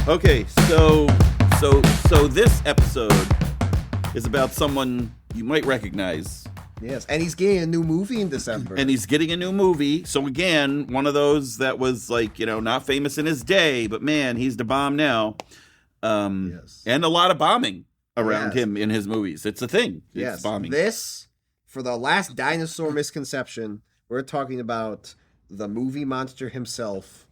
Okay, so this episode is about someone you might recognize. Yes, and he's getting a new movie in December. And he's getting a new movie. So again, one of those that was like, not famous in his day, but man, he's the bomb now. Yes. And a lot of bombing around Yes. him in his movies. It's a thing. It's Yes, bombing. this, for the last dinosaur misconception, we're talking about the movie monster himself,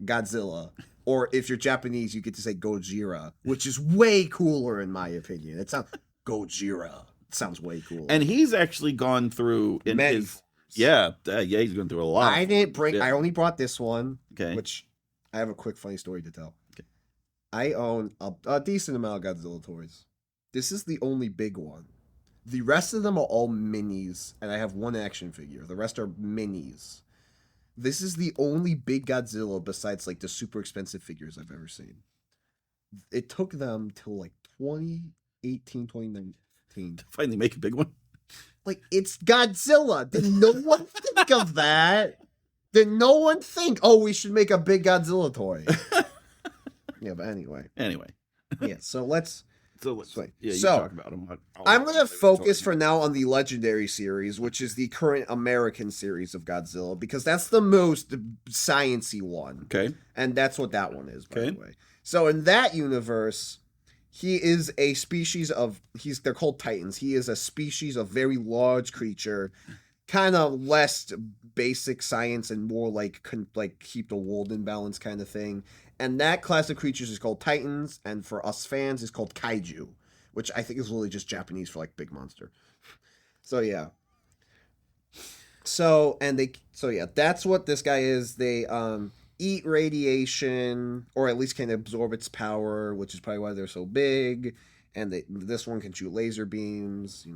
Godzilla. Or if you're Japanese, you get to say Gojira, which is way cooler in my opinion. It sounds Gojira. It sounds way cooler. And he's actually gone through in Many his forms. yeah, he's gone through a lot. I didn't bring. Yeah. I only brought this one, Okay. which I have a quick funny story to tell. Okay. I own a decent amount of Godzilla toys. This is the only big one. The rest of them are all minis, and I have one action figure. The rest are minis. This is the only big Godzilla besides like the super expensive figures I've ever seen. It took them till like 2018, 2019. To finally make a big one. Like, it's Godzilla. Did no one think of that? Did no one think, oh, we should make a big Godzilla toy? Yeah, but anyway. Yeah, so let's Yeah, you So, talk about him. I'm going to focus for now on the Legendary series, which is the current American series of Godzilla, because that's the most science-y one. Okay. And that's what that one is, by Okay. the way. So in that universe, he is a species of, they're called Titans. He is a species of very large creature, kind of less basic science and more like keep the world in balance kind of thing. And that class of creatures is called Titans, and for us fans, is called Kaiju, which I think is really just Japanese for like big monster. So yeah. So yeah, that's what this guy is. They eat radiation, or at least can absorb its power, which is probably why they're so big. And this one can shoot laser beams,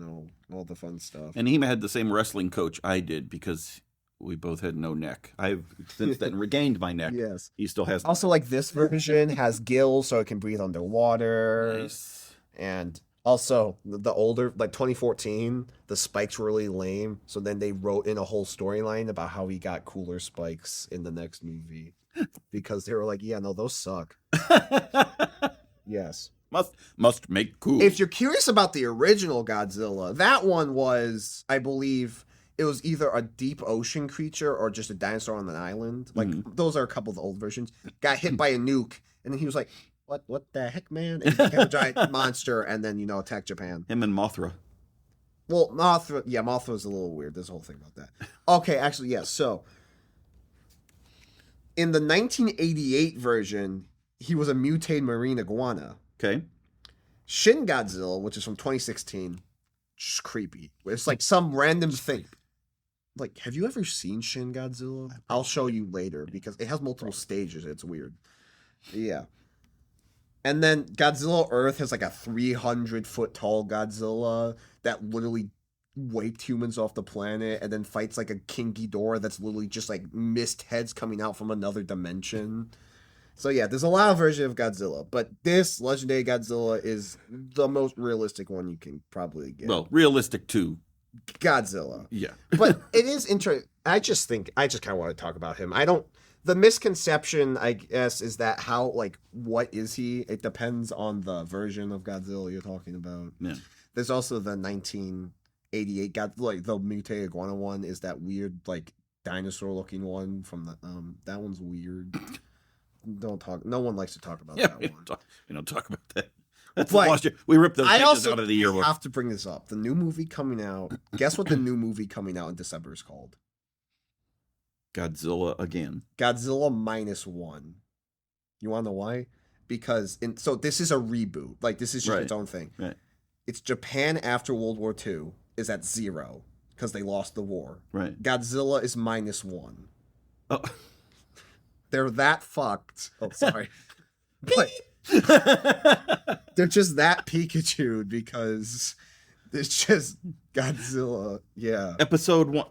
all the fun stuff. And he had the same wrestling coach I did because we both had no neck. I've since then regained my neck. Yes. He still has. Also, like, this version has gills, so it can breathe underwater. Nice. And also, the older, like 2014, the spikes were really lame. So then they wrote in a whole storyline about how he got cooler spikes in the next movie. Because they were like, yeah, no, those suck. Yes. Must make cool. If you're curious about the original Godzilla, that one was, I believe, it was either a deep ocean creature or just a dinosaur on an island. Like, those are a couple of the old versions. Got hit by a nuke, and then he was like, what the heck, man? And he became a giant monster, and then, attacked Japan. Him and Mothra. Well, Mothra was a little weird. There's a whole thing about that. Okay, actually, yes. So, in the 1988 version, he was a mutated marine iguana. Okay. Shin Godzilla, which is from 2016, just creepy. It's like some random thing. Like, have you ever seen Shin Godzilla? I'll show you later because it has multiple stages. It's weird. Yeah. And then Godzilla Earth has like a 300-foot tall Godzilla that literally wiped humans off the planet and then fights like a King Ghidorah that's literally just like mist heads coming out from another dimension. So yeah, there's a lot of versions of Godzilla, but this Legendary Godzilla is the most realistic one you can probably get. Well, realistic too. Godzilla. Yeah. But it is interesting. I just kind of want to talk about him. The misconception, I guess, is that what is he? It depends on the version of Godzilla you're talking about. Yeah. There's also the 1988 the mutated iguana one is that weird, dinosaur looking one from the, that one's weird. No one likes to talk about that one. We don't talk about that. That's But last year. We ripped those I pages also out of the yearbook. have to bring this up. The new movie coming out. Guess what the new movie coming out in December is called? Godzilla again. Godzilla -1. You want to know why? Because so this is a reboot. This is just its own thing. Right. It's Japan after World War II is at 0 because they lost the war. Right. Godzilla is -1. Oh. They're that fucked. Oh, sorry. But they're just that Pikachu'd because it's just Godzilla. Yeah. Episode 1.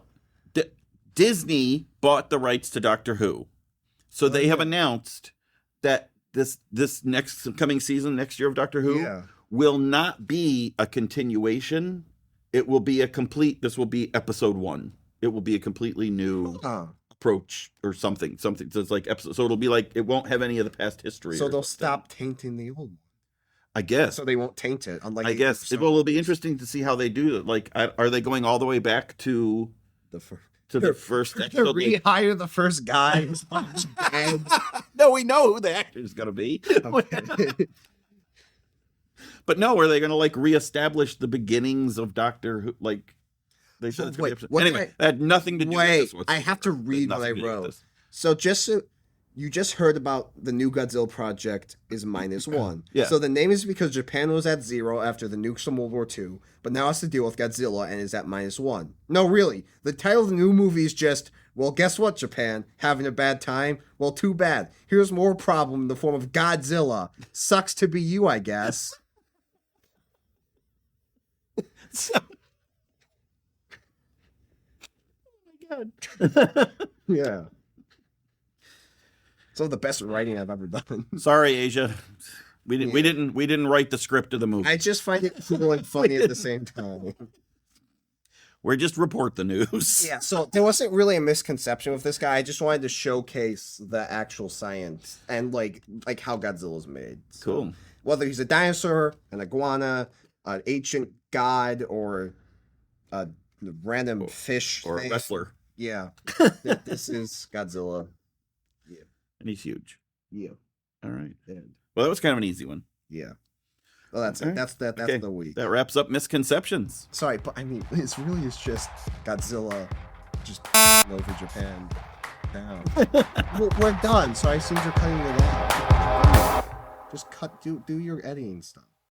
Disney bought the rights to Doctor Who. So they have announced that this next coming season, next year of Doctor Who, will not be a continuation. It will be this will be episode 1. It will be a completely new approach or something. So it's like episode. So it'll be like it won't have any of the past history. So or they'll something. stop tainting the old one. I guess. So they won't taint it. Unlike I guess it'll be interesting to see how they do it. Like, are they going all the way back to the first? The first To episode? rehire the first guy. No, we know who the actor is going to be. Okay. But no, are they going to like reestablish the beginnings of Doctor Who? Like they said, it's going to be anyway. That had nothing to do with this. I have to read what I wrote. So you just heard about the new Godzilla project is -1. Yeah. So the name is because Japan was at 0 after the nukes from World War II, but now has to deal with Godzilla and is at -1. No, really. The title of the new movie is just, well, guess what, Japan? Having a bad time? Well, too bad. Here's more problem in the form of Godzilla. Sucks to be you, I guess. So... Oh my god. Yeah. Some of the best writing I've ever done. Sorry, Asia. We didn't write the script of the movie. I just find it cool and funny at the same time. We just report the news. Yeah, so there wasn't really a misconception with this guy. I just wanted to showcase the actual science and like how Godzilla's made. So, cool. Whether he's a dinosaur, an iguana, an ancient god, or a random fish or thing. a wrestler. Yeah. This is Godzilla. And he's huge. Yeah. All right. Well, that was kind of an easy one. Yeah. Well, that's it. Right. That's Okay. the week. That wraps up misconceptions. Sorry, but I mean, it's just Godzilla just over Japan down. We're done, so I assume you're cutting it out. Just do your editing stuff.